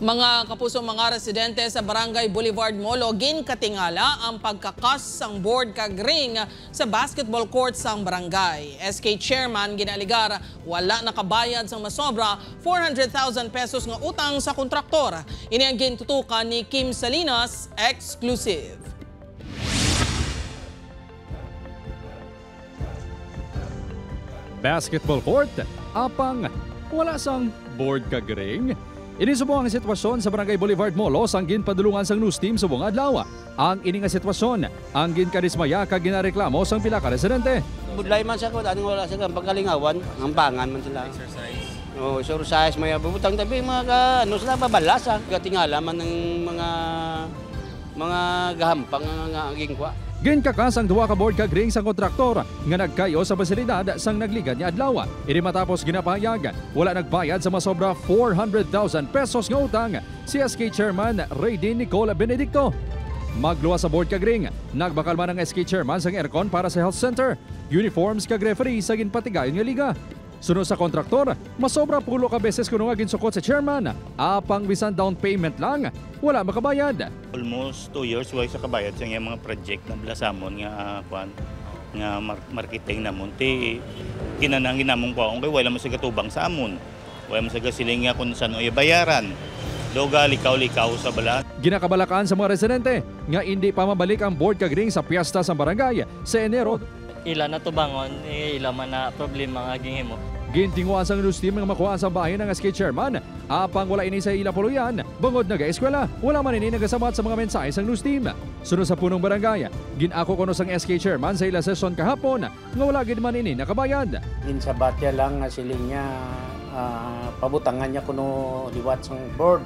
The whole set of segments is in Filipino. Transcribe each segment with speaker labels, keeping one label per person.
Speaker 1: Mga kapuso, mga residente sa Barangay Boulevard Molo, ginkatingala ang pagkakas sang board kag ring sa basketball court sang barangay. SK Chairman ginaligar wala nakabayad sang masobra 400,000 pesos nga utang sa kontraktor. Ini ang gintutukan ni Kim Salinas, exclusive.
Speaker 2: Basketball court, apang wala sang board kag ring. Inisubo ang sitwasyon sa Barangay Boulevard Molo sang ginpadulungan sang news team sa buong adlaw. Ang ini nga sitwasyon, ang ginkarismaya kag ginareklamo sang pila ka residente.
Speaker 3: Budlay man sa ko, anong wala sa pagkalingawan, ang bangan man sila. Exercise. Oh, exercise, may bubutang tabi mga ano sila babalasa. Katingala man ng mga gahampang nga aging kwa.
Speaker 2: Ginkakas ang duwa ka board kag ring sang kontraktor nga nagkayo sa pasilidad sang nagligad ni adlaw. Ini matapos ginapahayagan, wala nagbayad sa masobra 400,000 pesos nga utang si SK Chairman Raydin Nicole Benedicto. Magluwas sa board kag ring, nagbakal man ang SK Chairman sang aircon para sa health center, uniforms kag referee sa ginpatigayon nga liga. Sunod sa kontraktor, masobra 10 ka beses kuno nga ginsukot sa chairman. Apang bisan down payment lang, wala makabayad.
Speaker 4: Almost 2 years wala sa kabayad sa mga project na blasamon nga marketing namon ti kinanangin namong paong kay wala mo sa gatubang sa amon. Wala mo sa gasiling nga kung saan ay bayaran. Loga likaw-likaw sa balaan.
Speaker 2: Ginakabalakan sa mga residente nga hindi pa mabalik ang board kag ring sa piyesta sa barangay sa Enero.
Speaker 5: Ila na tubangon, ila man na problema nga aging himo.
Speaker 2: Gintinguan sang news team nga makuha sa bahin ng SK Chairman. Apang wala ini sa ila puluyan, bangod nag-eskwela, wala man ini nagasamat sa mga mensahe sang news team. Sunod sa punong barangay, ginako kuno sang SK Chairman sa ila sesyon kahapon nga wala gid man ini nakabayad.
Speaker 6: Ginsabat ya lang nga siling niya pabutangan niya kuno liwat sang board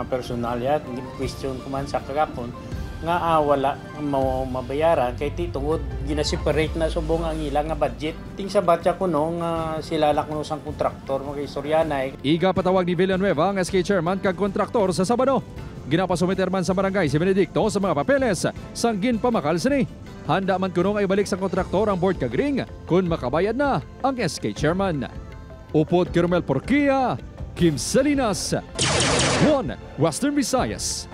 Speaker 6: personal ya, hindi question kuman sa kagapon nga wala mo mabayaran kay titungod gina-separate na subong ang ilang nga budget. Ting sa batya kuno nga sila lang kuno sang kontraktor mga istoryanay.
Speaker 2: Iga patawag ni Villanueva ang SK Chairman kag kontraktor sa Sabado. Ginapasumiter man sa barangay si Benedicto sa mga papeles sang ginpamakal sini. Handa man kuno nga ibalik sa kontraktor ang board kag ring kun makabayad na ang SK Chairman. Upod Carmel Porquia, Kim Salinas, One Western Visayas.